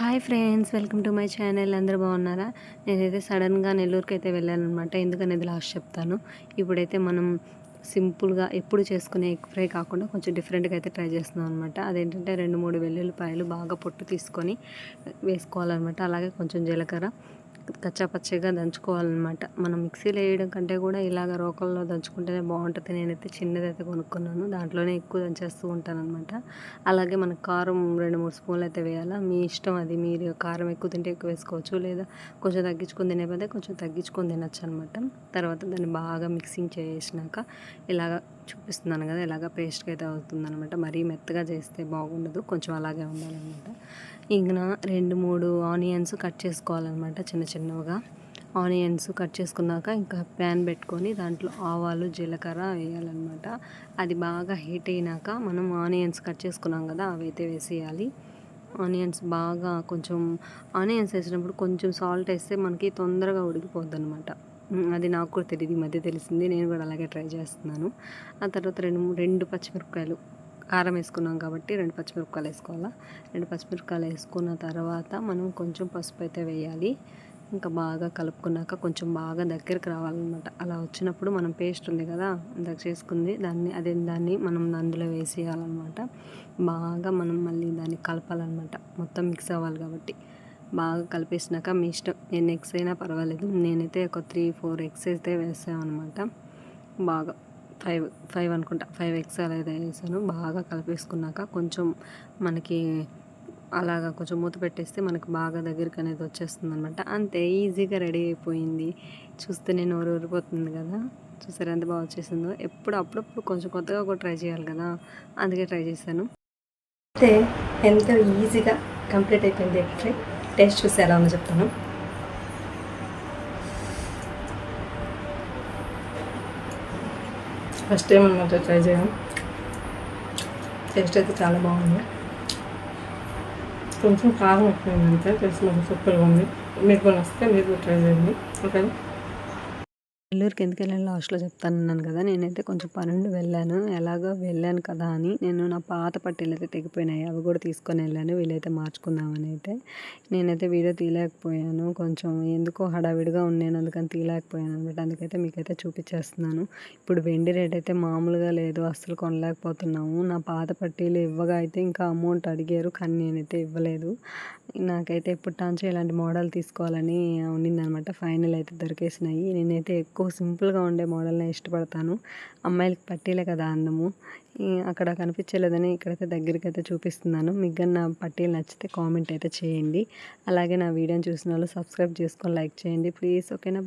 Hi friends, welcome to my channel. అందరూ బాగున్నారా? నేనైతే సడన్గా నెల్లూరుకి అయితే వెళ్ళానమాట. ఎందుకనేది లాస్ట్ చెప్తాను. ఇప్పుడైతే మనం సింపుల్గా ఎప్పుడు చేసుకునే ఎగ్ ఫ్రై కాకుండా కొంచెం డిఫరెంట్గా అయితే ట్రై చేస్తున్నాం అనమాట. అదేంటంటే 2-3 వెల్లుల్లిపాయలు బాగా పొట్టు తీసుకొని వేసుకోవాలన్నమాట. అలాగే కొంచెం జీలకర్ర కచ్చాపచ్చిగా దంచుకోవాలన్నమాట. మనం మిక్సీలో వేయడం కంటే కూడా ఇలాగ రోకల్లో దంచుకుంటేనే బాగుంటుంది. నేనైతే చిన్నదైతే కొనుక్కున్నాను, దాంట్లోనే ఎక్కువ దంచేస్తూ ఉంటానన్నమాట. అలాగే మనకు కారం 2-3 స్పూన్లు అయితే వేయాలా. మీ ఇష్టం అది. మీరు కారం ఎక్కువ తింటే ఎక్కువ వేసుకోవచ్చు, లేదా కొంచెం తగ్గించుకొని తినేపోతే కొంచెం తగ్గించుకొని తినచ్చు అనమాట. తర్వాత దాన్ని బాగా మిక్సింగ్ చేసినాక ఇలాగ చూపిస్తున్నాను కదా, ఇలాగ పేస్ట్గా అయితే అవుతుందన్నమాట. మరీ మెత్తగా చేస్తే బాగుండదు, కొంచెం అలాగే ఉండాలన్నమాట. ఇంకా 2-3 ఆనియన్స్ కట్ చేసుకోవాలన్నమాట చిన్న చిన్నగా. ఆనియన్స్ కట్ చేసుకున్నాక ఇంకా ప్యాన్ పెట్టుకొని దాంట్లో ఆవాలు జీలకర్ర వేయాలన్నమాట. అది బాగా హీట్ అయినాక మనం ఆనియన్స్ కట్ చేసుకున్నాం కదా, అవి అయితే వేసేయాలి. ఆనియన్స్ బాగా కొంచెం ఆనియన్స్ వేసినప్పుడు కొంచెం సాల్ట్ వేస్తే మనకి తొందరగా ఉడికిపోద్ది అనమాట. అది నాకు కూడా తెలియదు, ఈ మధ్య తెలిసింది. నేను కూడా అలాగే ట్రై చేస్తున్నాను. ఆ తర్వాత 2 పచ్చిమిరపకాయలు, కారం వేసుకున్నాం కాబట్టి 2 పచ్చిమిరపకాయలు వేసుకోవాలా. 2 పచ్చిమిరపకాయలు వేసుకున్న తర్వాత మనం కొంచెం పసుపు అయితే వేయాలి. ఇంకా బాగా కలుపుకున్నాక కొంచెం బాగా దగ్గరికి రావాలన్నమాట. అలా వచ్చినప్పుడు మనం పేస్ట్ ఉంది కదా ఇందాక చేసుకుంది, దాన్ని మనం అందులో వేసేయాలన్నమాట. బాగా మనం మళ్ళీ దాన్ని కలపాలన్నమాట. మొత్తం మిక్స్ అవ్వాలి కాబట్టి బాగా కలిపేసినాక మీ ఇష్టం, ఎన్ని ఎగ్స్ అయినా పర్వాలేదు. నేనైతే ఒక 3-4 ఎగ్స్ అయితే వేసామన్నమాట. బాగా 5 అనుకుంటా, 5 ఎగ్స్ అలా అయితే వేసాను. బాగా కలిపేసుకున్నాక కొంచెం మనకి అలాగా కొంచెం మూత పెట్టేస్తే మనకు బాగా దగ్గరికి అనేది వచ్చేస్తుంది అనమాట. అంతే, ఈజీగా రెడీ అయిపోయింది. చూస్తేనే నోరు ఊరిపోతుంది కదా. చూసారు ఎంత బాగా వచ్చేసిందో. అప్పుడప్పుడు కొంచెం కొత్తగా కూడా ట్రై చేయాలి కదా, అందుకే ట్రై చేశాను. అయితే ఎంతో ఈజీగా కంప్లీట్ అయిపోయింది ఎగ్ ఫ్రై. టేస్ట్ చూసి ఎలా ఉందో చెప్తాను. ఫస్ట్ టైం అనమాట ట్రై చేయడం. టేస్ట్ అయితే చాలా బాగుంది. కొంచెం కారం ఎక్కువైందంటే టేస్ట్ మాకు సూపర్గా ఉంది. మీకు కూడా వస్తే మీరు ట్రై చేయండి, ఓకేనా? నెల్లూరుకి ఎందుకు వెళ్ళాను లాస్ట్లో చెప్తానన్నాను కదా. నేనైతే కొంచెం పనుండి వెళ్ళాను. ఎలాగో వెళ్ళాను కదా అని నేను నా పాత పట్టీలు అయితే తెగిపోయినాయి, అవి కూడా తీసుకొని వెళ్ళాను. వీలైతే మార్చుకుందామని అయితే నేనైతే వీడియో తీయలేకపోయాను. కొంచెం ఎందుకో హడావిడిగా ఉన్నాను, అందుకని తీయలేకపోయాను అనమాట. అందుకైతే మీకైతే చూపించేస్తున్నాను. ఇప్పుడు వెండి రేట్ అయితే మామూలుగా లేదు, అస్సలు కొనలేకపోతున్నాము. నా పాత పట్టీలు ఇవ్వగా అయితే ఇంకా అమౌంట్ అడిగారు, కానీ నేనైతే ఇవ్వలేదు. నాకైతే ఇప్పటినుంచి ఇలాంటి మోడల్ తీసుకోవాలని ఉన్నిందనమాట. ఫైనల్ అయితే దొరికేసినాయి. నేనైతే ఎక్కువ సింపుల్గా ఉండే మోడల్ని ఇష్టపడతాను. అమ్మాయిలకి పట్టీలే కదా అందము. అక్కడ కనిపించలేదని ఇక్కడైతే దగ్గరికి అయితే చూపిస్తున్నాను. మీకు కానీ నా పట్టీలు నచ్చితే కామెంట్ అయితే చేయండి. అలాగే నా వీడియోని చూసిన వాళ్ళు సబ్స్క్రైబ్ చేసుకొని లైక్ చేయండి ప్లీజ్, ఓకేనా?